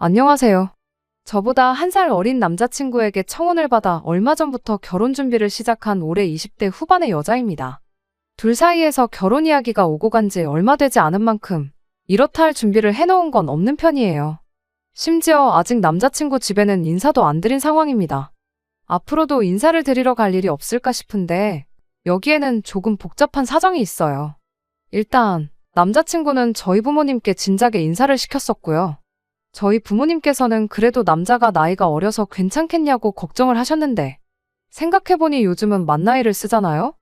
안녕하세요. 저보다 1살 어린 남자친구에게 청혼을 받아 얼마 전부터 결혼 준비를 시작한 올해 20대 후반의 여자입니다. 둘 사이에서 결혼 이야기가 오고 간 지 얼마 되지 않은 만큼 이렇다 할 준비를 해놓은 건 없는 편이에요. 심지어 아직 남자친구 집에는 인사도 안 드린 상황입니다. 앞으로도 인사를 드리러 갈 일이 없을까 싶은데 여기에는 조금 복잡한 사정이 있어요. 일단 남자친구는 저희 부모님께 진작에 인사를 시켰었고요. 저희 부모님께서는 그래도 남자가 나이가 어려서 괜찮겠냐고 걱정을 하셨는데 생각해보니 요즘은 만나이를 쓰잖아요?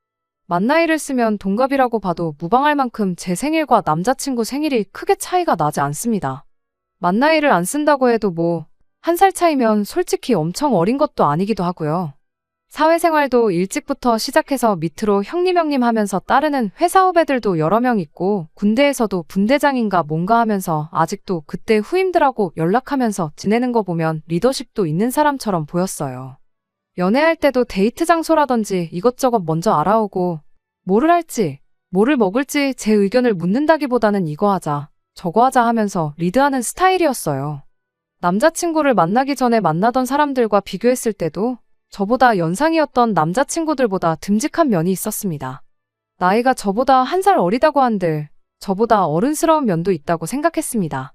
만나이를 쓰면 동갑이라고 봐도 무방할 만큼 제 생일과 남자친구 생일이 크게 차이가 나지 않습니다. 만나이를 안 쓴다고 해도 뭐 1살 차이면 솔직히 엄청 어린 것도 아니기도 하고요. 사회생활도 일찍부터 시작해서 밑으로 형님 하면서 따르는 회사 후배들도 여러 명 있고 군대에서도 분대장인가 뭔가 하면서 아직도 그때 후임들하고 연락하면서 지내는 거 보면 리더십도 있는 사람처럼 보였어요. 연애할 때도 데이트 장소라든지 이것저것 먼저 알아오고 뭐를 할지, 뭐를 먹을지 제 의견을 묻는다기보다는 이거 하자, 저거 하자 하면서 리드하는 스타일이었어요. 남자친구를 만나기 전에 만나던 사람들과 비교했을 때도 저보다 연상이었던 남자친구들보다 듬직한 면이 있었습니다. 나이가 저보다 1살 어리다고 한들 저보다 어른스러운 면도 있다고 생각했습니다.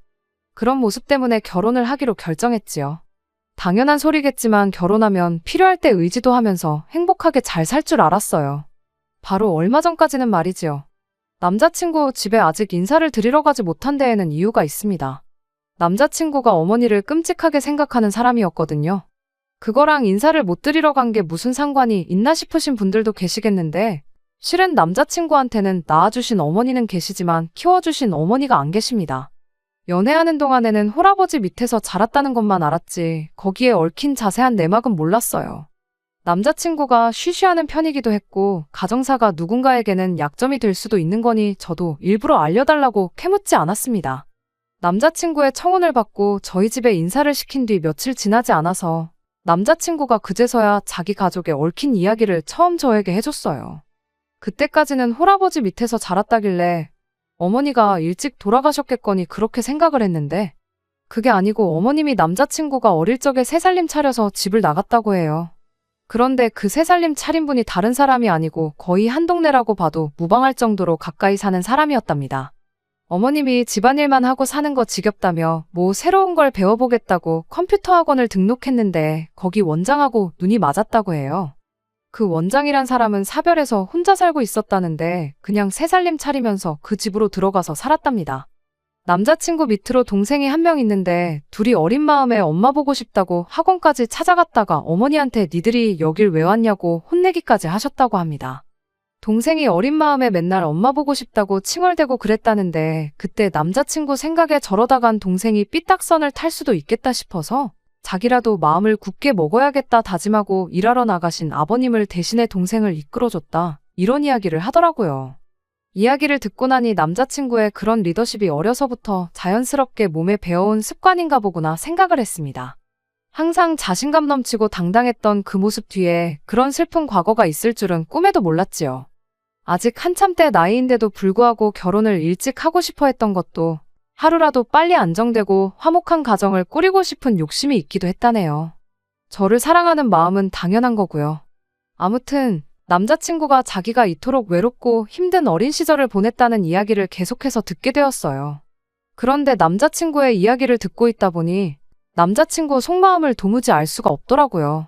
그런 모습 때문에 결혼을 하기로 결정했지요. 당연한 소리겠지만 결혼하면 필요할 때 의지도 하면서 행복하게 잘 살 줄 알았어요. 바로 얼마 전까지는 말이지요. 남자친구 집에 아직 인사를 드리러 가지 못한 데에는 이유가 있습니다. 남자친구가 어머니를 끔찍하게 생각하는 사람이었거든요. 그거랑 인사를 못 드리러 간 게 무슨 상관이 있나 싶으신 분들도 계시겠는데 실은 남자친구한테는 낳아주신 어머니는 계시지만 키워주신 어머니가 안 계십니다. 연애하는 동안에는 홀아버지 밑에서 자랐다는 것만 알았지 거기에 얽힌 자세한 내막은 몰랐어요. 남자친구가 쉬쉬하는 편이기도 했고 가정사가 누군가에게는 약점이 될 수도 있는 거니 저도 일부러 알려달라고 캐묻지 않았습니다. 남자친구의 청혼을 받고 저희 집에 인사를 시킨 뒤 며칠 지나지 않아서 남자친구가 그제서야 자기 가족에 얽힌 이야기를 처음 저에게 해줬어요. 그때까지는 홀아버지 밑에서 자랐다길래 어머니가 일찍 돌아가셨겠거니 그렇게 생각을 했는데 그게 아니고 어머님이 남자친구가 어릴 적에 새살림 차려서 집을 나갔다고 해요. 그런데 그 새살림 차린 분이 다른 사람이 아니고 거의 한 동네라고 봐도 무방할 정도로 가까이 사는 사람이었답니다. 어머님이 집안일만 하고 사는 거 지겹다며 뭐 새로운 걸 배워보겠다고 컴퓨터 학원을 등록했는데 거기 원장하고 눈이 맞았다고 해요. 그 원장이란 사람은 사별해서 혼자 살고 있었다는데 그냥 새살림 차리면서 그 집으로 들어가서 살았답니다. 남자친구 밑으로 동생이 1명 있는데 둘이 어린 마음에 엄마 보고 싶다고 학원까지 찾아갔다가 어머니한테 니들이 여길 왜 왔냐고 혼내기까지 하셨다고 합니다. 동생이 어린 마음에 맨날 엄마 보고 싶다고 칭얼대고 그랬다는데 그때 남자친구 생각에 저러다간 동생이 삐딱선을 탈 수도 있겠다 싶어서 자기라도 마음을 굳게 먹어야겠다 다짐하고 일하러 나가신 아버님을 대신해 동생을 이끌어줬다. 이런 이야기를 하더라고요. 이야기를 듣고 나니 남자친구의 그런 리더십이 어려서부터 자연스럽게 몸에 배어온 습관인가 보구나 생각을 했습니다. 항상 자신감 넘치고 당당했던 그 모습 뒤에 그런 슬픈 과거가 있을 줄은 꿈에도 몰랐지요. 아직 한참 때 나이인데도 불구하고 결혼을 일찍 하고 싶어 했던 것도 하루라도 빨리 안정되고 화목한 가정을 꾸리고 싶은 욕심이 있기도 했다네요. 저를 사랑하는 마음은 당연한 거고요. 아무튼 남자친구가 자기가 이토록 외롭고 힘든 어린 시절을 보냈다는 이야기를 계속해서 듣게 되었어요. 그런데 남자친구의 이야기를 듣고 있다 보니 남자친구 속마음을 도무지 알 수가 없더라고요.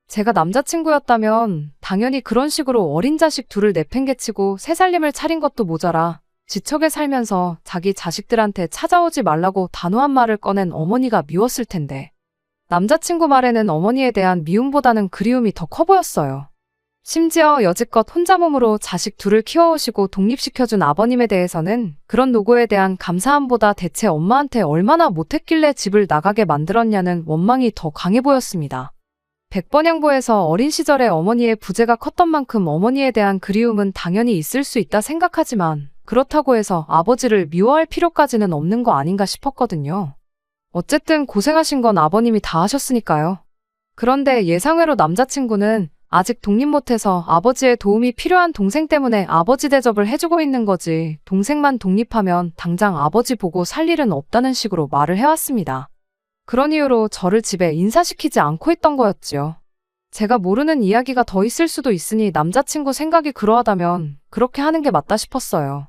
제가 남자친구였다면 당연히 그런 식으로 어린 자식 둘을 내팽개치고 새살림을 차린 것도 모자라 지척에 살면서 자기 자식들한테 찾아오지 말라고 단호한 말을 꺼낸 어머니가 미웠을 텐데 남자친구 말에는 어머니에 대한 미움보다는 그리움이 더 커 보였어요. 심지어 여지껏 혼자 몸으로 자식 둘을 키워오시고 독립시켜준 아버님에 대해서는 그런 노고에 대한 감사함보다 대체 엄마한테 얼마나 못했길래 집을 나가게 만들었냐는 원망이 더 강해 보였습니다. 백번양보에서 어린 시절에 어머니의 부재가 컸던 만큼 어머니에 대한 그리움은 당연히 있을 수 있다 생각하지만 그렇다고 해서 아버지를 미워할 필요까지는 없는 거 아닌가 싶었거든요. 어쨌든 고생하신 건 아버님이 다 하셨으니까요. 그런데 예상외로 남자친구는 아직 독립 못해서 아버지의 도움이 필요한 동생 때문에 아버지 대접을 해주고 있는 거지 동생만 독립하면 당장 아버지 보고 살 일은 없다는 식으로 말을 해왔습니다. 그런 이유로 저를 집에 인사시키지 않고 있던 거였지요. 제가 모르는 이야기가 더 있을 수도 있으니 남자친구 생각이 그러하다면 그렇게 하는 게 맞다 싶었어요.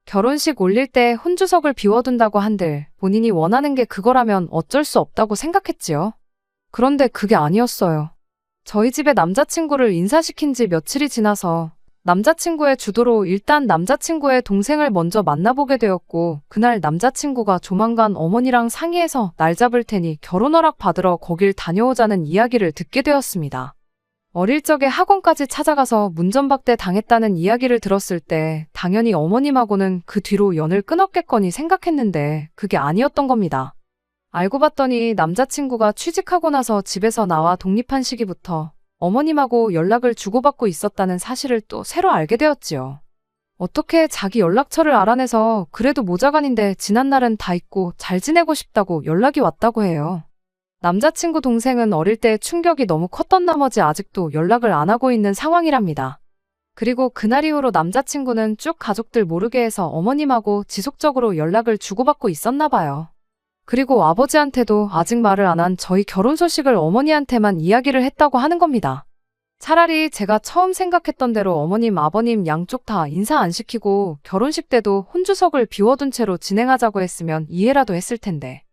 결혼식 올릴 때 혼주석을 비워둔다고 한들 본인이 원하는 게 그거라면 어쩔 수 없다고 생각했지요. 그런데 그게 아니었어요. 저희 집에 남자친구를 인사시킨 지 며칠이 지나서 남자친구의 주도로 일단 남자친구의 동생을 먼저 만나보게 되었고, 그날 남자친구가 조만간 어머니랑 상의해서 날 잡을 테니 결혼 허락 받으러 거길 다녀오자는 이야기를 듣게 되었습니다. 어릴 적에 학원까지 찾아가서 문전박대 당했다는 이야기를 들었을 때 당연히 어머님하고는 그 뒤로 연을 끊었겠거니 생각했는데 그게 아니었던 겁니다. 알고 봤더니 남자친구가 취직하고 나서 집에서 나와 독립한 시기부터 어머님하고 연락을 주고받고 있었다는 사실을 또 새로 알게 되었지요. 어떻게 자기 연락처를 알아내서 그래도 모자간인데 지난 날은 다 잊고 잘 지내고 싶다고 연락이 왔다고 해요. 남자친구 동생은 어릴 때 충격이 너무 컸던 나머지 아직도 연락을 안 하고 있는 상황이랍니다. 그리고 그날 이후로 남자친구는 쭉 가족들 모르게 해서 어머님하고 지속적으로 연락을 주고받고 있었나 봐요. 그리고 아버지한테도 아직 말을 안 한 저희 결혼 소식을 어머니한테만 이야기를 했다고 하는 겁니다. 차라리 제가 처음 생각했던 대로 어머님, 아버님 양쪽 다 인사 안 시키고 결혼식 때도 혼주석을 비워둔 채로 진행하자고 했으면 이해라도 했을 텐데.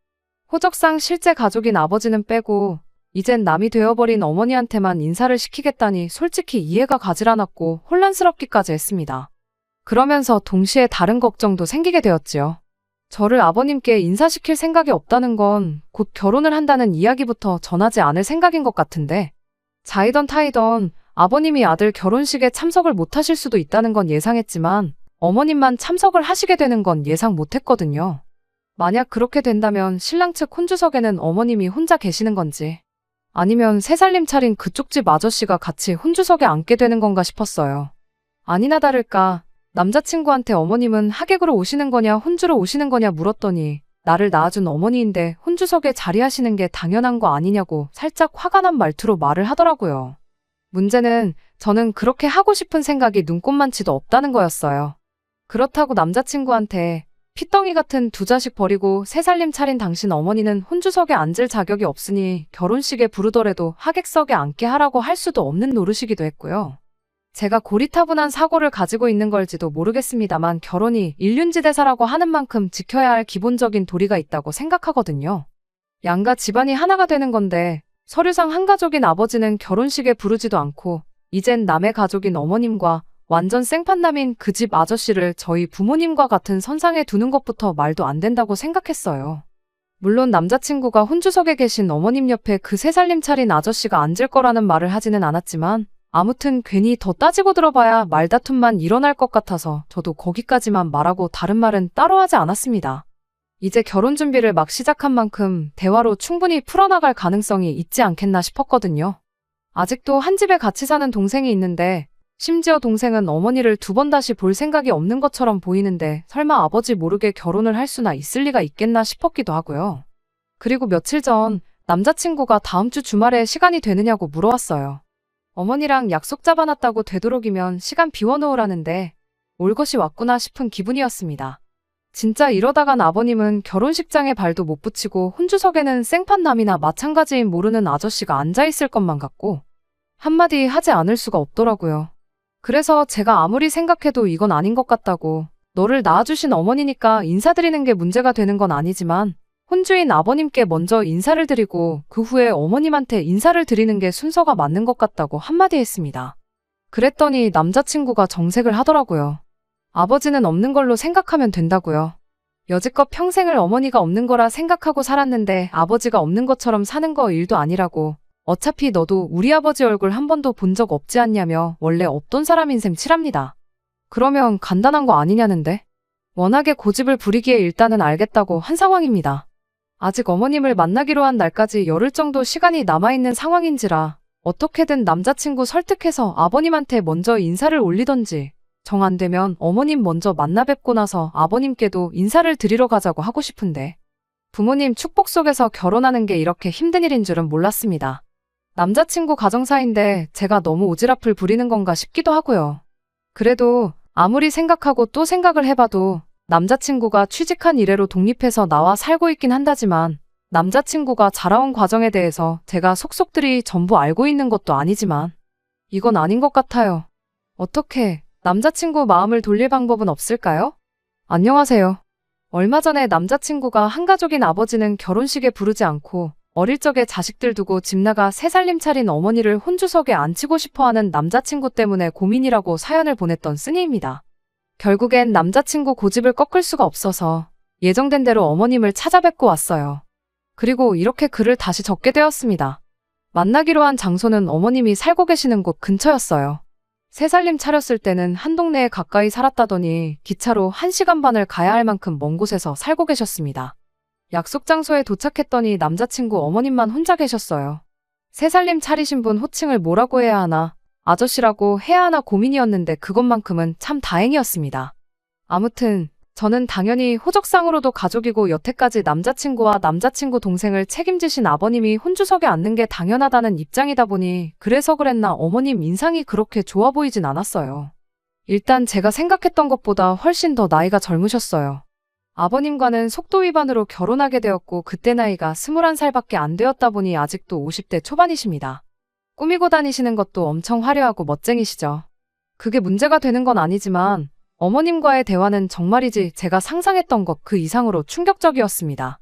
호적상 실제 가족인 아버지는 빼고 이젠 남이 되어버린 어머니한테만 인사를 시키겠다니 솔직히 이해가 가질 않았고 혼란스럽기까지 했습니다. 그러면서 동시에 다른 걱정도 생기게 되었지요. 저를 아버님께 인사시킬 생각이 없다는 건 곧 결혼을 한다는 이야기부터 전하지 않을 생각인 것 같은데, 자이던 타이던 아버님이 아들 결혼식에 참석을 못하실 수도 있다는 건 예상했지만 어머님만 참석을 하시게 되는 건 예상 못했거든요. 만약 그렇게 된다면 신랑 측 혼주석에는 어머님이 혼자 계시는 건지 아니면 새살림 차린 그쪽 집 아저씨가 같이 혼주석에 앉게 되는 건가 싶었어요. 아니나 다를까 남자친구한테 어머님은 하객으로 오시는 거냐 혼주로 오시는 거냐 물었더니 나를 낳아준 어머니인데 혼주석에 자리하시는 게 당연한 거 아니냐고 살짝 화가 난 말투로 말을 하더라고요. 문제는 저는 그렇게 하고 싶은 생각이 눈꼽만치도 없다는 거였어요. 그렇다고 남자친구한테 피덩이 같은 두 자식 버리고 새살림 차린 당신 어머니는 혼주석에 앉을 자격이 없으니 결혼식에 부르더라도 하객석에 앉게 하라고 할 수도 없는 노릇이기도 했고요. 제가 고리타분한 사고를 가지고 있는 걸지도 모르겠습니다만 결혼이 일륜지대사라고 하는 만큼 지켜야 할 기본적인 도리가 있다고 생각하거든요. 양가 집안이 하나가 되는 건데 서류상 한 가족인 아버지는 결혼식에 부르지도 않고 이젠 남의 가족인 어머님과 완전 생판남인 그 집 아저씨를 저희 부모님과 같은 선상에 두는 것부터 말도 안 된다고 생각했어요. 물론 남자친구가 혼주석에 계신 어머님 옆에 그 새살림 차린 아저씨가 앉을 거라는 말을 하지는 않았지만 아무튼 괜히 더 따지고 들어봐야 말다툼만 일어날 것 같아서 저도 거기까지만 말하고 다른 말은 따로 하지 않았습니다. 이제 결혼 준비를 막 시작한 만큼 대화로 충분히 풀어나갈 가능성이 있지 않겠나 싶었거든요. 아직도 한 집에 같이 사는 동생이 있는데 심지어 동생은 어머니를 두 번 다시 볼 생각이 없는 것처럼 보이는데 설마 아버지 모르게 결혼을 할 수나 있을 리가 있겠나 싶었기도 하고요. 그리고 며칠 전 남자친구가 다음 주 주말에 시간이 되느냐고 물어왔어요. 어머니랑 약속 잡아놨다고 되도록이면 시간 비워놓으라는데 올 것이 왔구나 싶은 기분이었습니다. 진짜 이러다간 아버님은 결혼식장에 발도 못 붙이고 혼주석에는 생판남이나 마찬가지인 모르는 아저씨가 앉아있을 것만 같고 한마디 하지 않을 수가 없더라고요. 그래서 제가 아무리 생각해도 이건 아닌 것 같다고, 너를 낳아주신 어머니니까 인사드리는 게 문제가 되는 건 아니지만 혼주인 아버님께 먼저 인사를 드리고 그 후에 어머님한테 인사를 드리는 게 순서가 맞는 것 같다고 한마디 했습니다. 그랬더니 남자친구가 정색을 하더라고요. 아버지는 없는 걸로 생각하면 된다고요. 여지껏 평생을 어머니가 없는 거라 생각하고 살았는데 아버지가 없는 것처럼 사는 거 일도 아니라고. 어차피 너도 우리 아버지 얼굴 한 번도 본 적 없지 않냐며 원래 없던 사람인 셈 칠합니다. 그러면 간단한 거 아니냐는데? 워낙에 고집을 부리기에 일단은 알겠다고 한 상황입니다. 아직 어머님을 만나기로 한 날까지 열흘 정도 시간이 남아있는 상황인지라 어떻게든 남자친구 설득해서 아버님한테 먼저 인사를 올리던지 정 안 되면 어머님 먼저 만나 뵙고 나서 아버님께도 인사를 드리러 가자고 하고 싶은데 부모님 축복 속에서 결혼하는 게 이렇게 힘든 일인 줄은 몰랐습니다. 남자친구 가정사인데 제가 너무 오지랖을 부리는 건가 싶기도 하고요. 그래도 아무리 생각하고 또 생각을 해봐도 남자친구가 취직한 이래로 독립해서 나와 살고 있긴 한다지만 남자친구가 자라온 과정에 대해서 제가 속속들이 전부 알고 있는 것도 아니지만 이건 아닌 것 같아요. 어떻게 남자친구 마음을 돌릴 방법은 없을까요? 안녕하세요. 얼마 전에 남자친구가 한가족인 아버지는 결혼식에 부르지 않고 어릴 적에 자식들 두고 집 나가 새 살림 차린 어머니를 혼주석에 앉히고 싶어하는 남자친구 때문에 고민이라고 사연을 보냈던 쓰니입니다. 결국엔 남자친구 고집을 꺾을 수가 없어서 예정된 대로 어머님을 찾아뵙고 왔어요. 그리고 이렇게 글을 다시 적게 되었습니다. 만나기로 한 장소는 어머님이 살고 계시는 곳 근처였어요. 새 살림 차렸을 때는 한 동네에 가까이 살았다더니 기차로 1시간 반을 가야 할 만큼 먼 곳에서 살고 계셨습니다. 약속 장소에 도착했더니 남자친구 어머님만 혼자 계셨어요. 새 살림 차리신 분 호칭을 뭐라고 해야 하나, 아저씨라고 해야 하나 고민이었는데 그것만큼은 참 다행이었습니다. 아무튼 저는 당연히 호적상으로도 가족이고 여태까지 남자친구와 남자친구 동생을 책임지신 아버님이 혼주석에 앉는 게 당연하다는 입장이다 보니 그래서 그랬나 어머님 인상이 그렇게 좋아 보이진 않았어요. 일단 제가 생각했던 것보다 훨씬 더 나이가 젊으셨어요. 아버님과는 속도 위반으로 결혼하게 되었고 그때 나이가 21살밖에 안 되었다 보니 아직도 50대 초반이십니다. 꾸미고 다니시는 것도 엄청 화려하고 멋쟁이시죠. 그게 문제가 되는 건 아니지만 어머님과의 대화는 정말이지 제가 상상했던 것 그 이상으로 충격적이었습니다.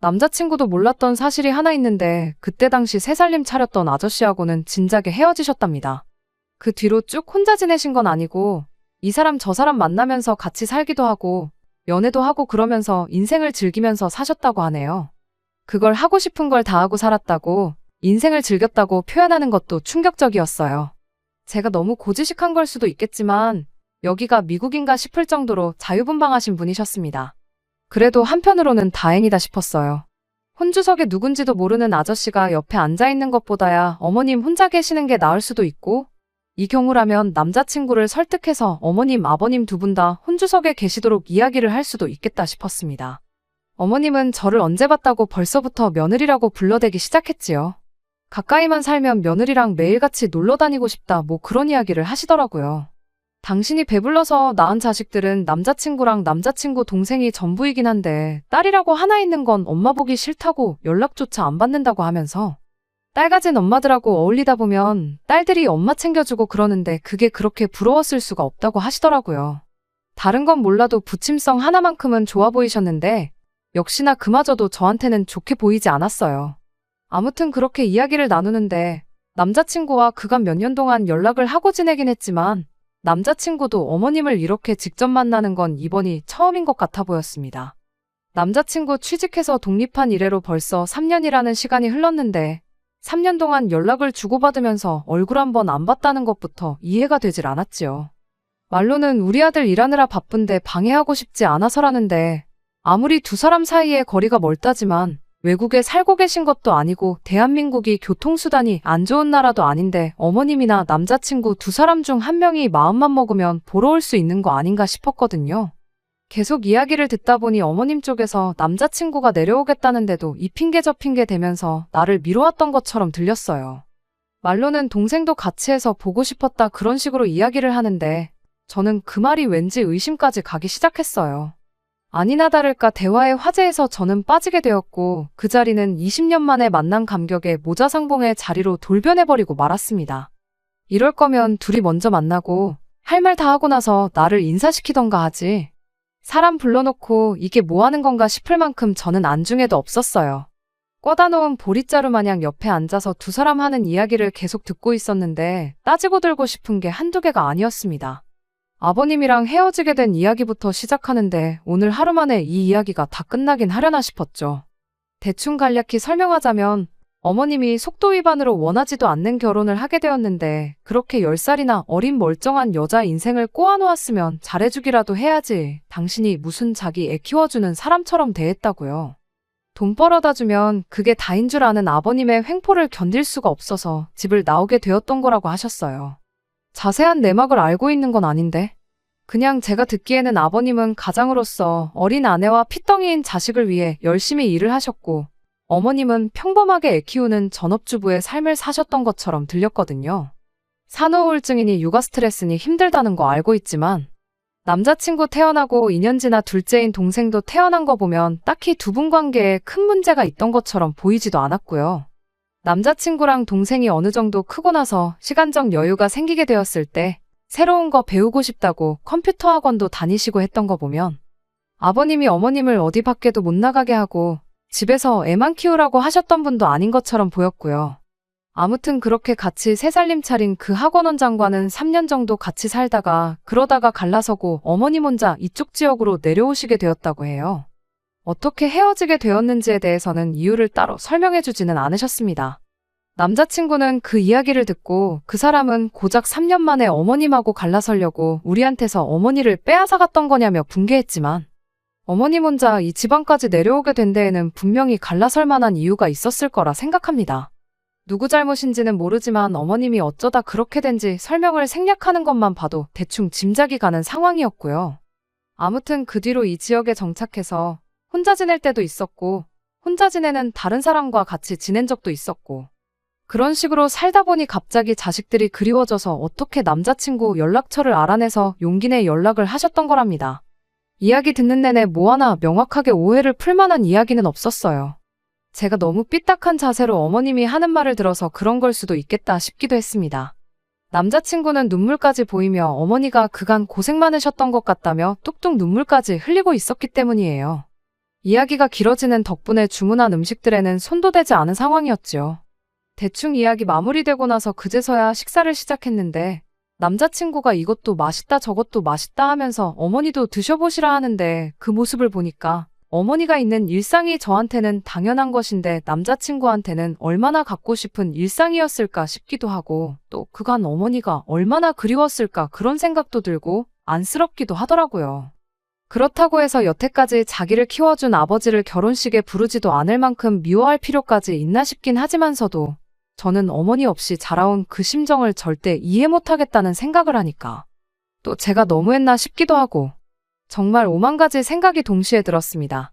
남자친구도 몰랐던 사실이 하나 있는데 그때 당시 새 살림 차렸던 아저씨하고는 진작에 헤어지셨답니다. 그 뒤로 쭉 혼자 지내신 건 아니고 이 사람 저 사람 만나면서 같이 살기도 하고 연애도 하고 그러면서 인생을 즐기면서 사셨다고 하네요. 그걸 하고 싶은 걸 다 하고 살았다고 인생을 즐겼다고 표현하는 것도 충격적이었어요. 제가 너무 고지식한 걸 수도 있겠지만 여기가 미국인가 싶을 정도로 자유분방하신 분이셨습니다. 그래도 한편으로는 다행이다 싶었어요. 혼주석에 누군지도 모르는 아저씨가 옆에 앉아있는 것보다야 어머님 혼자 계시는 게 나을 수도 있고 이 경우라면 남자친구를 설득해서 어머님, 아버님 두 분 다 혼주석에 계시도록 이야기를 할 수도 있겠다 싶었습니다. 어머님은 저를 언제 봤다고 벌써부터 며느리라고 불러대기 시작했지요. 가까이만 살면 며느리랑 매일같이 놀러 다니고 싶다 뭐 그런 이야기를 하시더라고요. 당신이 배불러서 낳은 자식들은 남자친구랑 남자친구 동생이 전부이긴 한데 딸이라고 하나 있는 건 엄마 보기 싫다고 연락조차 안 받는다고 하면서 딸 가진 엄마들하고 어울리다 보면 딸들이 엄마 챙겨주고 그러는데 그게 그렇게 부러웠을 수가 없다고 하시더라고요. 다른 건 몰라도 부침성 하나만큼은 좋아 보이셨는데 역시나 그마저도 저한테는 좋게 보이지 않았어요. 아무튼 그렇게 이야기를 나누는데 남자친구와 그간 몇 년 동안 연락을 하고 지내긴 했지만 남자친구도 어머님을 이렇게 직접 만나는 건 이번이 처음인 것 같아 보였습니다. 남자친구 취직해서 독립한 이래로 벌써 3년이라는 시간이 흘렀는데 3년 동안 연락을 주고받으면서 얼굴 한 번 안 봤다는 것부터 이해가 되질 않았지요. 말로는 우리 아들 일하느라 바쁜데 방해하고 싶지 않아서라는데 아무리 두 사람 사이에 거리가 멀다지만 외국에 살고 계신 것도 아니고 대한민국이 교통수단이 안 좋은 나라도 아닌데 어머님이나 남자친구 두 사람 중 한 명이 마음만 먹으면 보러 올 수 있는 거 아닌가 싶었거든요. 계속 이야기를 듣다 보니 어머님 쪽에서 남자친구가 내려오겠다는데도 이 핑계 저 핑계 대면서 나를 미뤄왔던 것처럼 들렸어요. 말로는 동생도 같이 해서 보고 싶었다 그런 식으로 이야기를 하는데 저는 그 말이 왠지 의심까지 가기 시작했어요. 아니나 다를까 대화의 화제에서 저는 빠지게 되었고 그 자리는 20년 만에 만난 감격에 모자상봉의 자리로 돌변해버리고 말았습니다. 이럴 거면 둘이 먼저 만나고 할 말 다 하고 나서 나를 인사시키던가 하지. 사람 불러놓고 이게 뭐 하는 건가 싶을 만큼 저는 안중에도 없었어요. 꿔다 놓은 보릿자루 마냥 옆에 앉아서 두 사람 하는 이야기를 계속 듣고 있었는데 따지고 들고 싶은 게 한두 개가 아니었습니다. 아버님이랑 헤어지게 된 이야기부터 시작하는데 오늘 하루 만에 이 이야기가 다 끝나긴 하려나 싶었죠. 대충 간략히 설명하자면 어머님이 속도 위반으로 원하지도 않는 결혼을 하게 되었는데 그렇게 10살이나 어린 멀쩡한 여자 인생을 꼬아놓았으면 잘해주기라도 해야지 당신이 무슨 자기 애 키워주는 사람처럼 대했다고요. 돈 벌어다 주면 그게 다인 줄 아는 아버님의 횡포를 견딜 수가 없어서 집을 나오게 되었던 거라고 하셨어요. 자세한 내막을 알고 있는 건 아닌데 그냥 제가 듣기에는 아버님은 가장으로서 어린 아내와 핏덩이인 자식을 위해 열심히 일을 하셨고 어머님은 평범하게 애 키우는 전업주부의 삶을 사셨던 것처럼 들렸거든요. 산후 우울증이니 육아 스트레스니 힘들다는 거 알고 있지만 남자친구 태어나고 2년 지나 둘째인 동생도 태어난 거 보면 딱히 두 분 관계에 큰 문제가 있던 것처럼 보이지도 않았고요. 남자친구랑 동생이 어느 정도 크고 나서 시간적 여유가 생기게 되었을 때 새로운 거 배우고 싶다고 컴퓨터 학원도 다니시고 했던 거 보면 아버님이 어머님을 어디 밖에도 못 나가게 하고 집에서 애만 키우라고 하셨던 분도 아닌 것처럼 보였고요. 아무튼 그렇게 같이 새 살림 차린 그 학원원장과는 3년 정도 같이 살다가 그러다가 갈라서고 어머님 혼자 이쪽 지역으로 내려오시게 되었다고 해요. 어떻게 헤어지게 되었는지에 대해서는 이유를 따로 설명해주지는 않으셨습니다. 남자친구는 그 이야기를 듣고 그 사람은 고작 3년 만에 어머님하고 갈라서려고 우리한테서 어머니를 빼앗아갔던 거냐며 분개했지만 어머님 혼자 이 지방까지 내려오게 된 데에는 분명히 갈라설 만한 이유가 있었을 거라 생각합니다. 누구 잘못인지는 모르지만 어머님이 어쩌다 그렇게 된지 설명을 생략하는 것만 봐도 대충 짐작이 가는 상황이었고요. 아무튼 그 뒤로 이 지역에 정착해서 혼자 지낼 때도 있었고 혼자 지내는 다른 사람과 같이 지낸 적도 있었고 그런 식으로 살다 보니 갑자기 자식들이 그리워져서 어떻게 남자친구 연락처를 알아내서 용기 내 연락을 하셨던 거랍니다. 이야기 듣는 내내 뭐 하나 명확하게 오해를 풀 만한 이야기는 없었어요. 제가 너무 삐딱한 자세로 어머님이 하는 말을 들어서 그런 걸 수도 있겠다 싶기도 했습니다. 남자친구는 눈물까지 보이며 어머니가 그간 고생 많으셨던 것 같다며 뚝뚝 눈물까지 흘리고 있었기 때문이에요. 이야기가 길어지는 덕분에 주문한 음식들에는 손도 대지 않은 상황이었죠. 대충 이야기 마무리되고 나서 그제서야 식사를 시작했는데 남자친구가 이것도 맛있다 저것도 맛있다 하면서 어머니도 드셔보시라 하는데 그 모습을 보니까 어머니가 있는 일상이 저한테는 당연한 것인데 남자친구한테는 얼마나 갖고 싶은 일상이었을까 싶기도 하고 또 그간 어머니가 얼마나 그리웠을까 그런 생각도 들고 안쓰럽기도 하더라고요. 그렇다고 해서 여태까지 자기를 키워준 아버지를 결혼식에 부르지도 않을 만큼 미워할 필요까지 있나 싶긴 하지만서도 저는 어머니 없이 자라온 그 심정을 절대 이해 못하겠다는 생각을 하니까 또 제가 너무했나 싶기도 하고 정말 오만 가지 생각이 동시에 들었습니다.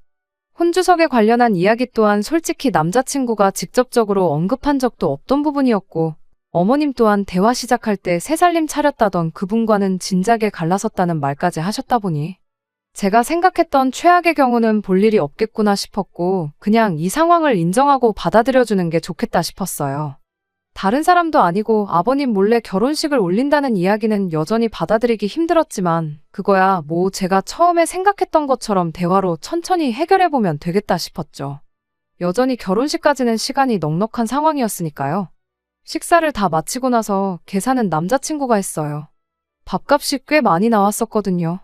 혼주석에 관련한 이야기 또한 솔직히 남자친구가 직접적으로 언급한 적도 없던 부분이었고 어머님 또한 대화 시작할 때 새살림 차렸다던 그분과는 진작에 갈라섰다는 말까지 하셨다 보니 제가 생각했던 최악의 경우는 볼 일이 없겠구나 싶었고 그냥 이 상황을 인정하고 받아들여주는 게 좋겠다 싶었어요. 다른 사람도 아니고 아버님 몰래 결혼식을 올린다는 이야기는 여전히 받아들이기 힘들었지만 그거야 뭐 제가 처음에 생각했던 것처럼 대화로 천천히 해결해보면 되겠다 싶었죠. 여전히 결혼식까지는 시간이 넉넉한 상황이었으니까요. 식사를 다 마치고 나서 계산은 남자친구가 했어요. 밥값이 꽤 많이 나왔었거든요.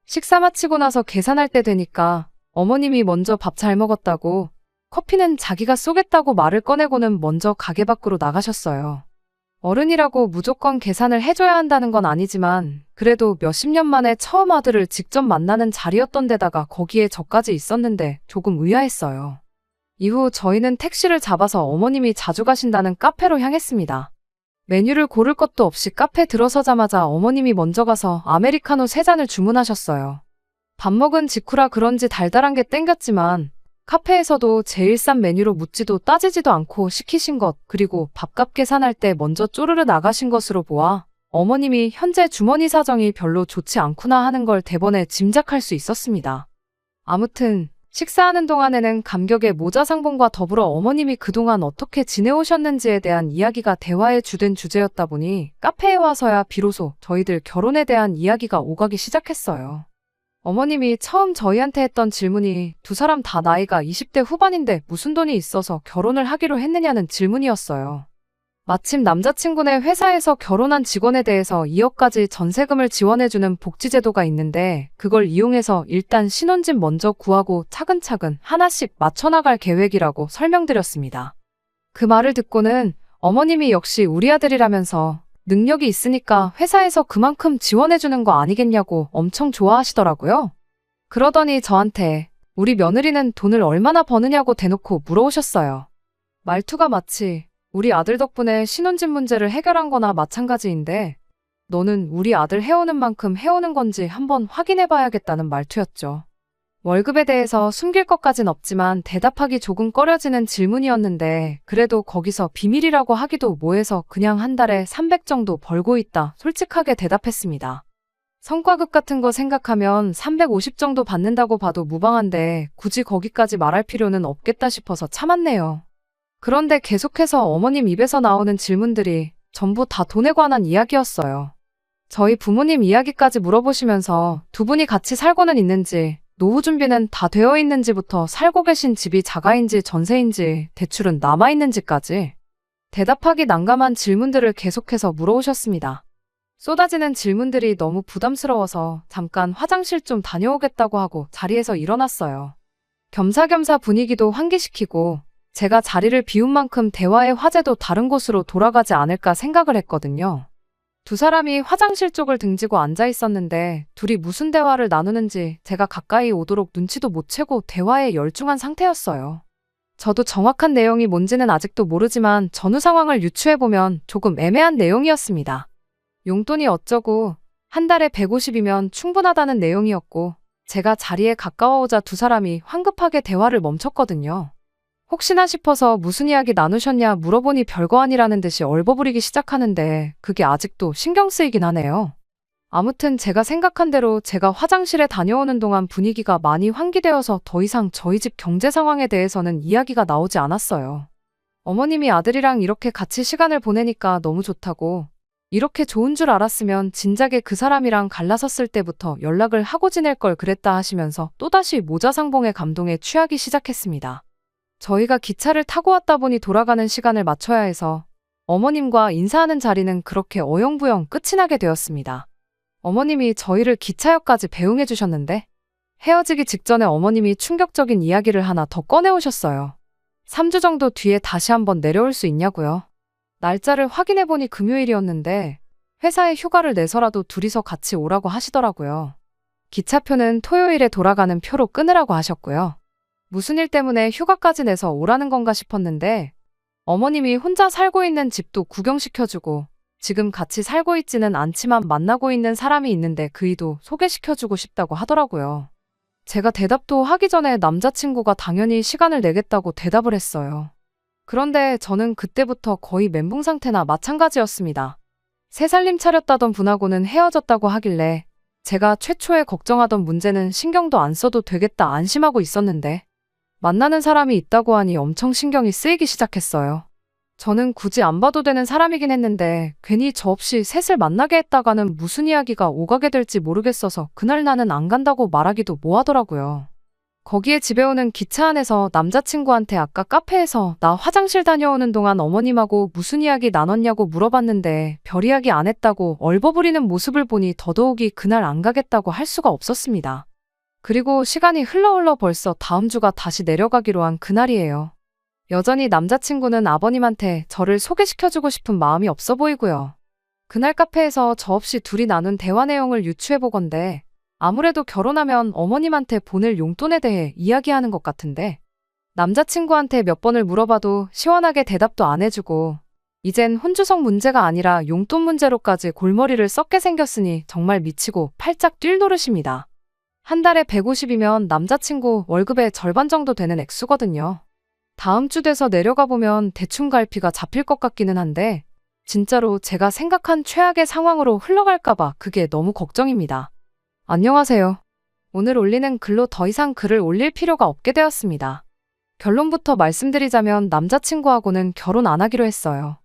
식사 마치고 나서 계산할 때 되니까 어머님이 먼저 밥 잘 먹었다고 커피는 자기가 쏘겠다고 말을 꺼내고는 먼저 가게 밖으로 나가셨어요. 어른이라고 무조건 계산을 해줘야 한다는 건 아니지만 그래도 몇십 년 만에 처음 아들을 직접 만나는 자리였던 데다가 거기에 저까지 있었는데 조금 의아했어요. 이후 저희는 택시를 잡아서 어머님이 자주 가신다는 카페로 향했습니다. 메뉴를 고를 것도 없이 카페 들어서자마자 어머님이 먼저 가서 아메리카노 3잔을 주문하셨어요. 밥 먹은 직후라 그런지 달달한 게 땡겼지만 카페에서도 제일 싼 메뉴로 묻지도 따지지도 않고 시키신 것 그리고 밥값 계산할 때 먼저 쪼르르 나가신 것으로 보아 어머님이 현재 주머니 사정이 별로 좋지 않구나 하는 걸 대번에 짐작할 수 있었습니다. 아무튼 식사하는 동안에는 감격의 모자 상봉과 더불어 어머님이 그동안 어떻게 지내오셨는지에 대한 이야기가 대화의 주된 주제였다 보니 카페에 와서야 비로소 저희들 결혼에 대한 이야기가 오가기 시작했어요. 어머님이 처음 저희한테 했던 질문이 두 사람 다 나이가 20대 후반인데 무슨 돈이 있어서 결혼을 하기로 했느냐는 질문이었어요. 마침 남자친구네 회사에서 결혼한 직원에 대해서 2억까지 전세금을 지원해주는 복지제도가 있는데 그걸 이용해서 일단 신혼집 먼저 구하고 차근차근 하나씩 맞춰나갈 계획이라고 설명드렸습니다. 그 말을 듣고는 어머님이 역시 우리 아들이라면서 능력이 있으니까 회사에서 그만큼 지원해주는 거 아니겠냐고 엄청 좋아하시더라고요. 그러더니 저한테 우리 며느리는 돈을 얼마나 버느냐고 대놓고 물어오셨어요. 말투가 마치 우리 아들 덕분에 신혼집 문제를 해결한 거나 마찬가지인데 너는 우리 아들 해오는 만큼 해오는 건지 한번 확인해봐야겠다는 말투였죠. 월급에 대해서 숨길 것까진 없지만 대답하기 조금 꺼려지는 질문이었는데 그래도 거기서 비밀이라고 하기도 뭐해서 그냥 한 달에 300 정도 벌고 있다 솔직하게 대답했습니다. 성과급 같은 거 생각하면 350 정도 받는다고 봐도 무방한데 굳이 거기까지 말할 필요는 없겠다 싶어서 참았네요. 그런데 계속해서 어머님 입에서 나오는 질문들이 전부 다 돈에 관한 이야기였어요. 저희 부모님 이야기까지 물어보시면서 두 분이 같이 살고는 있는지, 노후 준비는 다 되어 있는지부터 살고 계신 집이 자가인지 전세인지, 대출은 남아있는지까지 대답하기 난감한 질문들을 계속해서 물어오셨습니다. 쏟아지는 질문들이 너무 부담스러워서 잠깐 화장실 좀 다녀오겠다고 하고 자리에서 일어났어요. 겸사겸사 분위기도 환기시키고 제가 자리를 비운 만큼 대화의 화제도 다른 곳으로 돌아가지 않을까 생각을 했거든요. 두 사람이 화장실 쪽을 등지고 앉아 있었는데 둘이 무슨 대화를 나누는지 제가 가까이 오도록 눈치도 못 채고 대화에 열중한 상태였어요. 저도 정확한 내용이 뭔지는 아직도 모르지만 전후 상황을 유추해보면 조금 애매한 내용이었습니다. 용돈이 어쩌고 한 달에 150이면 충분하다는 내용이었고 제가 자리에 가까워오자 두 사람이 황급하게 대화를 멈췄거든요. 혹시나 싶어서 무슨 이야기 나누셨냐 물어보니 별거 아니라는 듯이 얼버무리기 시작하는데 그게 아직도 신경 쓰이긴 하네요. 아무튼 제가 생각한 대로 제가 화장실에 다녀오는 동안 분위기가 많이 환기되어서 더 이상 저희 집 경제 상황에 대해서는 이야기가 나오지 않았어요. 어머님이 아들이랑 이렇게 같이 시간을 보내니까 너무 좋다고, 이렇게 좋은 줄 알았으면 진작에 그 사람이랑 갈라섰을 때부터 연락을 하고 지낼 걸 그랬다 하시면서 또다시 모자상봉의 감동에 취하기 시작했습니다. 저희가 기차를 타고 왔다 보니 돌아가는 시간을 맞춰야 해서 어머님과 인사하는 자리는 그렇게 어영부영 끝이 나게 되었습니다. 어머님이 저희를 기차역까지 배웅해 주셨는데 헤어지기 직전에 어머님이 충격적인 이야기를 하나 더 꺼내오셨어요. 3주 정도 뒤에 다시 한번 내려올 수 있냐고요. 날짜를 확인해보니 금요일이었는데 회사에 휴가를 내서라도 둘이서 같이 오라고 하시더라고요. 기차표는 토요일에 돌아가는 표로 끊으라고 하셨고요. 무슨 일 때문에 휴가까지 내서 오라는 건가 싶었는데 어머님이 혼자 살고 있는 집도 구경시켜주고 지금 같이 살고 있지는 않지만 만나고 있는 사람이 있는데 그 이도 소개시켜주고 싶다고 하더라고요. 제가 대답도 하기 전에 남자친구가 당연히 시간을 내겠다고 대답을 했어요. 그런데 저는 그때부터 거의 멘붕 상태나 마찬가지였습니다. 새 살림 차렸다던 분하고는 헤어졌다고 하길래 제가 최초에 걱정하던 문제는 신경도 안 써도 되겠다 안심하고 있었는데 만나는 사람이 있다고 하니 엄청 신경이 쓰이기 시작했어요. 저는 굳이 안 봐도 되는 사람이긴 했는데 괜히 저 없이 셋을 만나게 했다가는 무슨 이야기가 오가게 될지 모르겠어서 그날 나는 안 간다고 말하기도 뭐하더라고요. 거기에 집에 오는 기차 안에서 남자친구한테 아까 카페에서 나 화장실 다녀오는 동안 어머님하고 무슨 이야기 나눴냐고 물어봤는데 별 이야기 안 했다고 얼버무리는 모습을 보니 더더욱이 그날 안 가겠다고 할 수가 없었습니다. 그리고 시간이 흘러 벌써 다음 주가 다시 내려가기로 한 그날이에요. 여전히 남자친구는 아버님한테 저를 소개시켜주고 싶은 마음이 없어 보이고요. 그날 카페에서 저 없이 둘이 나눈 대화 내용을 유추해보건대 아무래도 결혼하면 어머님한테 보낼 용돈에 대해 이야기하는 것 같은데 남자친구한테 몇 번을 물어봐도 시원하게 대답도 안 해주고 이젠 혼주성 문제가 아니라 용돈 문제로까지 골머리를 썩게 생겼으니 정말 미치고 팔짝 뛸 노릇입니다. 한 달에 150이면 남자친구 월급의 절반 정도 되는 액수거든요. 다음 주 돼서 내려가 보면 대충 갈피가 잡힐 것 같기는 한데 진짜로 제가 생각한 최악의 상황으로 흘러갈까봐 그게 너무 걱정입니다. 안녕하세요. 오늘 올리는 글로 더 이상 글을 올릴 필요가 없게 되었습니다. 결론부터 말씀드리자면 남자친구하고는 결혼 안 하기로 했어요.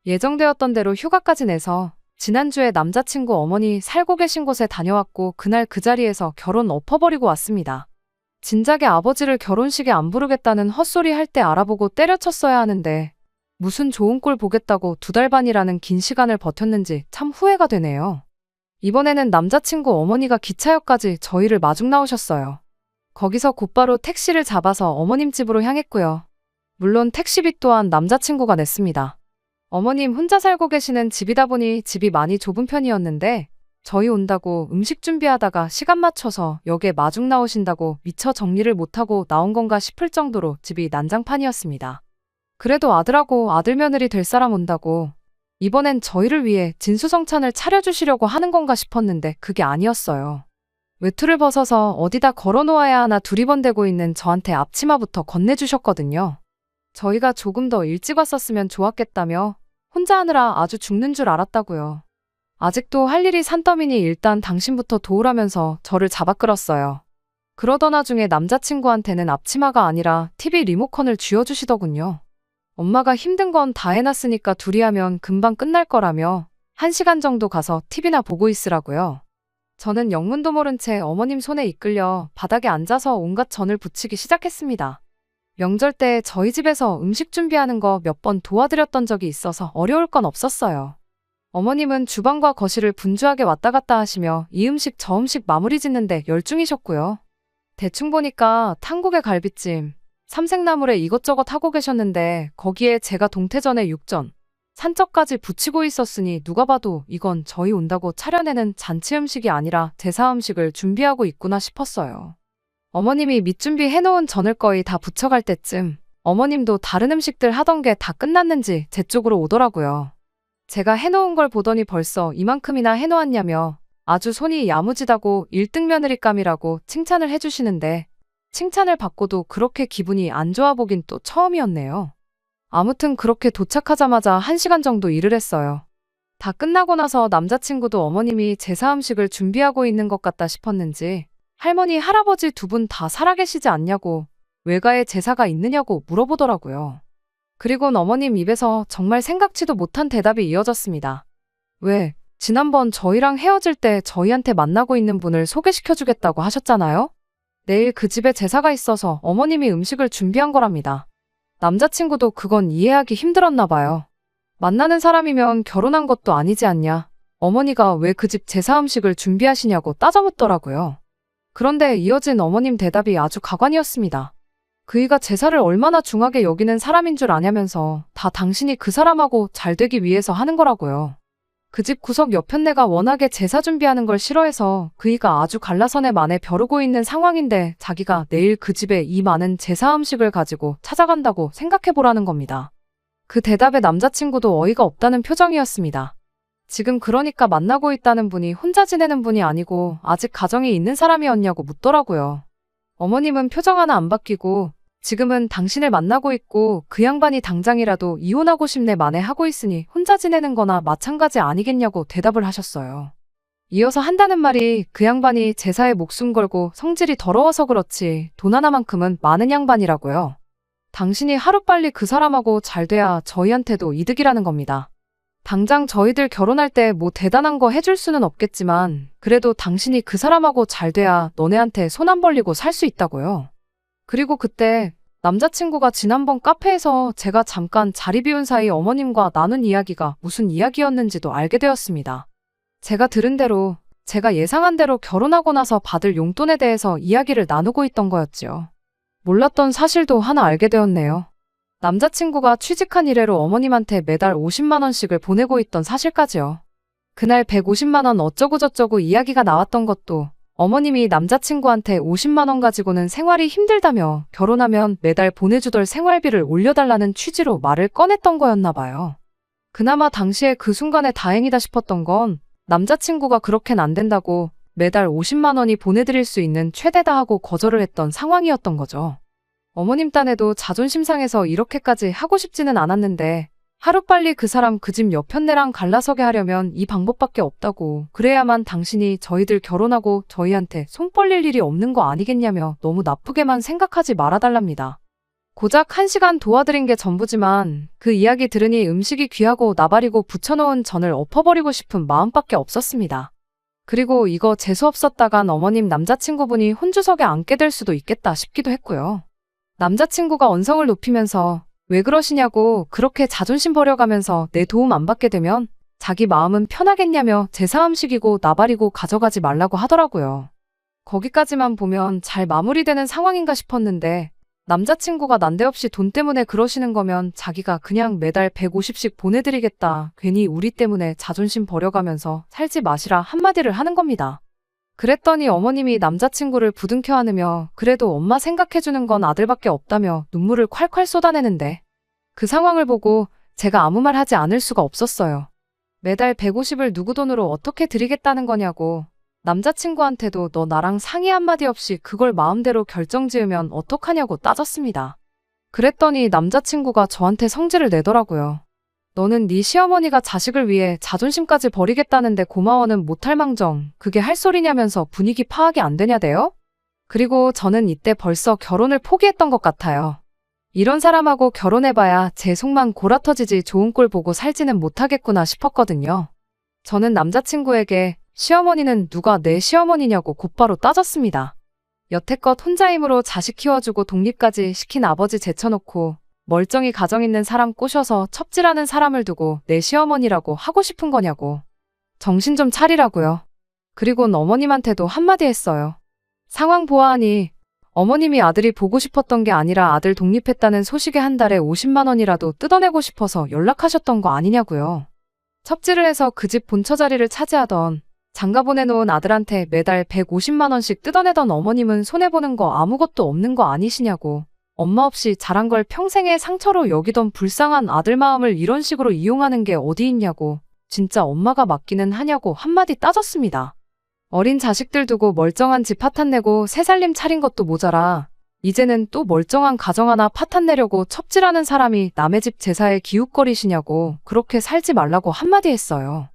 예정되었던 대로 휴가까지 내서 지난주에 남자친구 어머니 살고 계신 곳에 다녀왔고 그날 그 자리에서 결혼 엎어버리고 왔습니다. 진작에 아버지를 결혼식에 안 부르겠다는 헛소리 할 때 알아보고 때려쳤어야 하는데 무슨 좋은 꼴 보겠다고 2달 반이라는 긴 시간을 버텼는지 참 후회가 되네요. 이번에는 남자친구 어머니가 기차역까지 저희를 마중 나오셨어요. 거기서 곧바로 택시를 잡아서 어머님 집으로 향했고요. 물론 택시비 또한 남자친구가 냈습니다. 어머님 혼자 살고 계시는 집이다 보니 집이 많이 좁은 편이었는데 저희 온다고 음식 준비하다가 시간 맞춰서 역에 마중 나오신다고 미처 정리를 못하고 나온 건가 싶을 정도로 집이 난장판이었습니다. 그래도 아들하고 아들 며느리 될 사람 온다고 이번엔 저희를 위해 진수성찬을 차려주시려고 하는 건가 싶었는데 그게 아니었어요. 외투를 벗어서 어디다 걸어놓아야 하나 두리번대고 있는 저한테 앞치마부터 건네주셨거든요. 저희가 조금 더 일찍 왔었으면 좋았겠다며 혼자 하느라 아주 죽는 줄 알았다고요. 아직도 할 일이 산더미니 일단 당신부터 도우라면서 저를 잡아 끌었어요. 그러던 와중에 남자친구한테는 앞치마가 아니라 TV 리모컨을 쥐어주시더군요. 엄마가 힘든 건 다 해놨으니까 둘이 하면 금방 끝날 거라며 1시간 정도 가서 TV나 보고 있으라고요. 저는 영문도 모른 채 어머님 손에 이끌려 바닥에 앉아서 온갖 전을 부치기 시작했습니다. 명절 때 저희 집에서 음식 준비하는 거 몇 번 도와드렸던 적이 있어서 어려울 건 없었어요. 어머님은 주방과 거실을 분주하게 왔다 갔다 하시며 이 음식 저 음식 마무리 짓는데 열중이셨고요. 대충 보니까 탕국에 갈비찜, 삼색나물에 이것저것 하고 계셨는데 거기에 제가 동태전에 육전, 산적까지 붙이고 있었으니 누가 봐도 이건 저희 온다고 차려내는 잔치 음식이 아니라 제사 음식을 준비하고 있구나 싶었어요. 어머님이 밑준비 해놓은 전을 거의 다 부쳐갈 때쯤 어머님도 다른 음식들 하던 게 다 끝났는지 제 쪽으로 오더라고요. 제가 해놓은 걸 보더니 벌써 이만큼이나 해놓았냐며 아주 손이 야무지다고 1등 며느리감이라고 칭찬을 해주시는데 칭찬을 받고도 그렇게 기분이 안 좋아 보긴 또 처음이었네요. 아무튼 그렇게 도착하자마자 1시간 정도 일을 했어요. 다 끝나고 나서 남자친구도 어머님이 제사 음식을 준비하고 있는 것 같다 싶었는지 할머니, 할아버지 두 분 다 살아계시지 않냐고 외가에 제사가 있느냐고 물어보더라고요. 그리곤 어머님 입에서 정말 생각지도 못한 대답이 이어졌습니다. 왜, 지난번 저희랑 헤어질 때 저희한테 만나고 있는 분을 소개시켜주겠다고 하셨잖아요? 내일 그 집에 제사가 있어서 어머님이 음식을 준비한 거랍니다. 남자친구도 그건 이해하기 힘들었나 봐요. 만나는 사람이면 결혼한 것도 아니지 않냐. 어머니가 왜 그 집 제사 음식을 준비하시냐고 따져묻더라고요. 그런데 이어진 어머님 대답이 아주 가관이었습니다. 그이가 제사를 얼마나 중하게 여기는 사람인 줄 아냐면서 다 당신이 그 사람하고 잘 되기 위해서 하는 거라고요. 그 집 구석 여편네가 워낙에 제사 준비하는 걸 싫어해서 그이가 아주 갈라선에 만에 벼르고 있는 상황인데 자기가 내일 그 집에 이 많은 제사 음식을 가지고 찾아간다고 생각해보라는 겁니다. 그 대답에 남자친구도 어이가 없다는 표정이었습니다. 지금 그러니까 만나고 있다는 분이 혼자 지내는 분이 아니고 아직 가정이 있는 사람이었냐고 묻더라고요. 어머님은 표정 하나 안 바뀌고 지금은 당신을 만나고 있고 그 양반이 당장이라도 이혼하고 싶네 만에 하고 있으니 혼자 지내는 거나 마찬가지 아니겠냐고 대답을 하셨어요. 이어서 한다는 말이 그 양반이 제사에 목숨 걸고 성질이 더러워서 그렇지 돈 하나만큼은 많은 양반이라고요. 당신이 하루빨리 그 사람하고 잘 돼야 저희한테도 이득이라는 겁니다. 당장 저희들 결혼할 때 뭐 대단한 거 해줄 수는 없겠지만 그래도 당신이 그 사람하고 잘 돼야 너네한테 손 안 벌리고 살 수 있다고요. 그리고 그때 남자친구가 지난번 카페에서 제가 잠깐 자리 비운 사이 어머님과 나눈 이야기가 무슨 이야기였는지도 알게 되었습니다. 제가 들은 대로 제가 예상한 대로 결혼하고 나서 받을 용돈에 대해서 이야기를 나누고 있던 거였지요. 몰랐던 사실도 하나 알게 되었네요. 남자친구가 취직한 이래로 어머님한테 매달 50만 원씩을 보내고 있던 사실까지요. 그날 150만 원 어쩌고저쩌고 이야기가 나왔던 것도 어머님이 남자친구한테 50만 원 가지고는 생활이 힘들다며 결혼하면 매달 보내주던 생활비를 올려달라는 취지로 말을 꺼냈던 거였나 봐요. 그나마 당시에 그 순간에 다행이다 싶었던 건 남자친구가 그렇게는 안 된다고 매달 50만 원이 보내드릴 수 있는 최대다 하고 거절을 했던 상황이었던 거죠. 어머님 딴에도 자존심 상해서 이렇게까지 하고 싶지는 않았는데 하루빨리 그 사람 그 집 여편네랑 갈라서게 하려면 이 방법밖에 없다고 그래야만 당신이 저희들 결혼하고 저희한테 손 벌릴 일이 없는 거 아니겠냐며 너무 나쁘게만 생각하지 말아달랍니다. 고작 1시간 도와드린 게 전부지만 그 이야기 들으니 음식이 귀하고 나발이고 부쳐놓은 전을 엎어버리고 싶은 마음밖에 없었습니다. 그리고 이거 재수없었다간 어머님 남자친구분이 혼주석에 앉게 될 수도 있겠다 싶기도 했고요. 남자친구가 언성을 높이면서 왜 그러시냐고 그렇게 자존심 버려가면서 내 도움 안 받게 되면 자기 마음은 편하겠냐며 제사 음식이고 나발이고 가져가지 말라고 하더라고요. 거기까지만 보면 잘 마무리되는 상황인가 싶었는데 남자친구가 난데없이 돈 때문에 그러시는 거면 자기가 그냥 매달 150씩 보내드리겠다. 괜히 우리 때문에 자존심 버려가면서 살지 마시라 한마디를 하는 겁니다. 그랬더니 어머님이 남자친구를 부둥켜 안으며 그래도 엄마 생각해주는 건 아들밖에 없다며 눈물을 콸콸 쏟아내는데 그 상황을 보고 제가 아무 말 하지 않을 수가 없었어요. 매달 150을 누구 돈으로 어떻게 드리겠다는 거냐고 남자친구한테도 너 나랑 상의 한마디 없이 그걸 마음대로 결정지으면 어떡하냐고 따졌습니다. 그랬더니 남자친구가 저한테 성질을 내더라고요. 너는 네 시어머니가 자식을 위해 자존심까지 버리겠다는데 고마워는 못할 망정 그게 할 소리냐면서 분위기 파악이 안 되냐대요? 그리고 저는 이때 벌써 결혼을 포기했던 것 같아요. 이런 사람하고 결혼해봐야 제 속만 골아터지지 좋은 꼴 보고 살지는 못하겠구나 싶었거든요. 저는 남자친구에게 시어머니는 누가 내 시어머니냐고 곧바로 따졌습니다. 여태껏 혼자 힘으로 자식 키워주고 독립까지 시킨 아버지 제쳐놓고 멀쩡히 가정 있는 사람 꼬셔서 첩질하는 사람을 두고 내 시어머니라고 하고 싶은 거냐고. 정신 좀 차리라고요. 그리곤 어머님한테도 한마디 했어요. 상황 보아하니 어머님이 아들이 보고 싶었던 게 아니라 아들 독립했다는 소식에 한 달에 50만 원이라도 뜯어내고 싶어서 연락하셨던 거 아니냐고요. 첩질을 해서 그 집 본처 자리를 차지하던 장가 보내놓은 아들한테 매달 150만 원씩 뜯어내던 어머님은 손해보는 거 아무것도 없는 거 아니시냐고. 엄마 없이 자란 걸 평생의 상처로 여기던 불쌍한 아들 마음을 이런 식으로 이용하는 게 어디 있냐고. 진짜 엄마가 맞기는 하냐고 한마디 따졌습니다. 어린 자식들 두고 멀쩡한 집 파탄 내고 새 살림 차린 것도 모자라 이제는 또 멀쩡한 가정 하나 파탄 내려고 첩질하는 사람이 남의 집 제사에 기웃거리시냐고 그렇게 살지 말라고 한마디 했어요.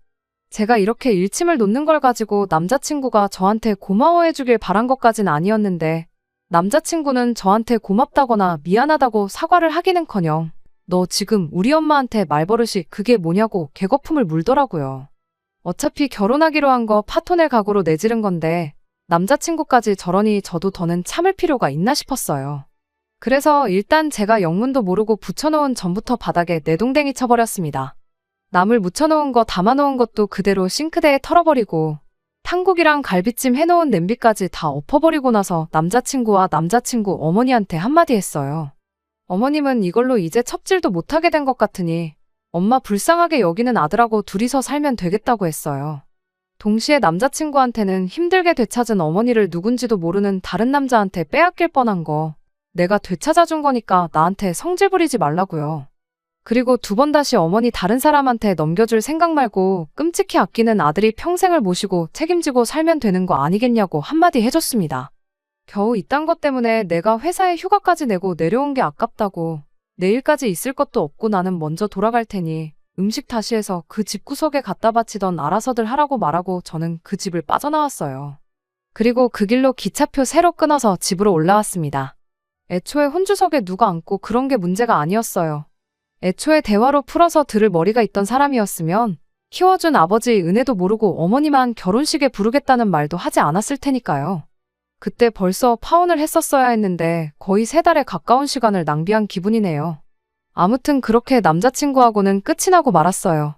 제가 이렇게 일침을 놓는 걸 가지고 남자친구가 저한테 고마워해주길 바란 것까진 아니었는데 남자친구는 저한테 고맙다거나 미안하다고 사과를 하기는커녕 너 지금 우리 엄마한테 말버릇이 그게 뭐냐고 개거품을 물더라고요. 어차피 결혼하기로 한 거 파토낼 각오로 내지른 건데 남자친구까지 저러니 저도 더는 참을 필요가 있나 싶었어요. 그래서 일단 제가 영문도 모르고 붙여놓은 전부터 바닥에 내동댕이 쳐버렸습니다. 나물 묻혀놓은 거 담아놓은 것도 그대로 싱크대에 털어버리고 탕국이랑 갈비찜 해놓은 냄비까지 다 엎어버리고 나서 남자친구와 남자친구 어머니한테 한마디 했어요. 어머님은 이걸로 이제 첩질도 못하게 된 것 같으니 엄마 불쌍하게 여기는 아들하고 둘이서 살면 되겠다고 했어요. 동시에 남자친구한테는 힘들게 되찾은 어머니를 누군지도 모르는 다른 남자한테 빼앗길 뻔한 거 내가 되찾아준 거니까 나한테 성질 부리지 말라고요. 그리고 두 번 다시 어머니 다른 사람한테 넘겨줄 생각 말고 끔찍히 아끼는 아들이 평생을 모시고 책임지고 살면 되는 거 아니겠냐고 한마디 해줬습니다. 겨우 이딴 것 때문에 내가 회사에 휴가까지 내고 내려온 게 아깝다고 내일까지 있을 것도 없고 나는 먼저 돌아갈 테니 음식 다시 해서 그 집구석에 갖다 바치던 알아서들 하라고 말하고 저는 그 집을 빠져나왔어요. 그리고 그 길로 기차표 새로 끊어서 집으로 올라왔습니다. 애초에 혼주석에 누가 앉고 그런 게 문제가 아니었어요. 애초에 대화로 풀어서 들을 머리가 있던 사람이었으면 키워준 아버지의 은혜도 모르고 어머니만 결혼식에 부르겠다는 말도 하지 않았을 테니까요. 그때 벌써 파혼을 했었어야 했는데 거의 3달에 가까운 시간을 낭비한 기분이네요. 아무튼 그렇게 남자친구하고는 끝이 나고 말았어요.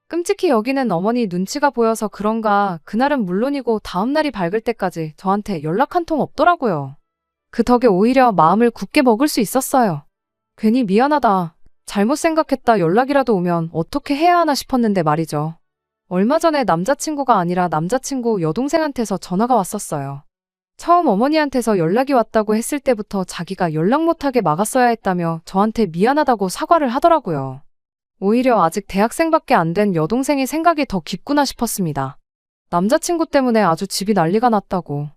끔찍히 여기는 어머니 눈치가 보여서 그런가 그날은 물론이고 다음날이 밝을 때까지 저한테 연락 한 통 없더라고요. 그 덕에 오히려 마음을 굳게 먹을 수 있었어요. 괜히 미안하다. 잘못 생각했다 연락이라도 오면 어떻게 해야 하나 싶었는데 말이죠. 얼마 전에 남자친구가 아니라 남자친구 여동생한테서 전화가 왔었어요. 처음 어머니한테서 연락이 왔다고 했을 때부터 자기가 연락 못하게 막았어야 했다며 저한테 미안하다고 사과를 하더라고요. 오히려 아직 대학생밖에 안 된 여동생이 생각이 더 깊구나 싶었습니다. 남자친구 때문에 아주 집이 난리가 났다고.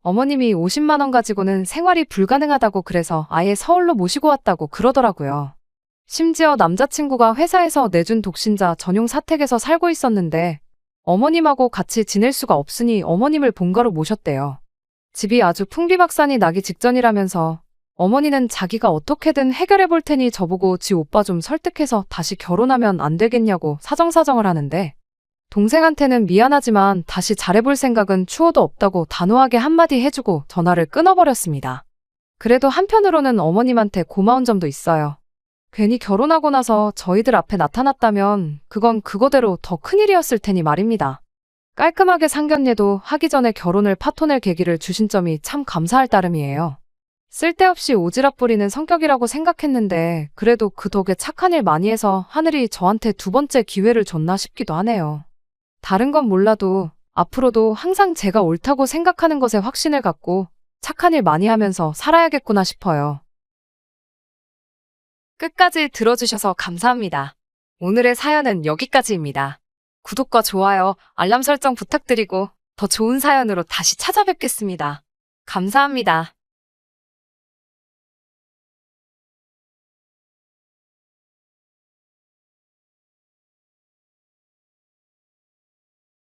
어머님이 50만 원 가지고는 생활이 불가능하다고 그래서 아예 서울로 모시고 왔다고 그러더라고요. 심지어 남자친구가 회사에서 내준 독신자 전용 사택에서 살고 있었는데 어머님하고 같이 지낼 수가 없으니 어머님을 본가로 모셨대요. 집이 아주 풍비박산이 나기 직전이라면서 어머니는 자기가 어떻게든 해결해 볼 테니 저보고 지 오빠 좀 설득해서 다시 결혼하면 안 되겠냐고 사정사정을 하는데 동생한테는 미안하지만 다시 잘해볼 생각은 추호도 없다고 단호하게 한마디 해주고 전화를 끊어버렸습니다. 그래도 한편으로는 어머님한테 고마운 점도 있어요. 괜히 결혼하고 나서 저희들 앞에 나타났다면 그건 그거대로 더 큰일이었을 테니 말입니다. 깔끔하게 상견례도 하기 전에 결혼을 파토낼 계기를 주신 점이 참 감사할 따름이에요. 쓸데없이 오지랖 부리는 성격이라고 생각했는데 그래도 그 덕에 착한 일 많이 해서 하늘이 저한테 2번째 기회를 줬나 싶기도 하네요. 다른 건 몰라도 앞으로도 항상 제가 옳다고 생각하는 것에 확신을 갖고 착한 일 많이 하면서 살아야겠구나 싶어요. 끝까지 들어주셔서 감사합니다. 오늘의 사연은 여기까지입니다. 구독과 좋아요, 알람 설정 부탁드리고 더 좋은 사연으로 다시 찾아뵙겠습니다. 감사합니다.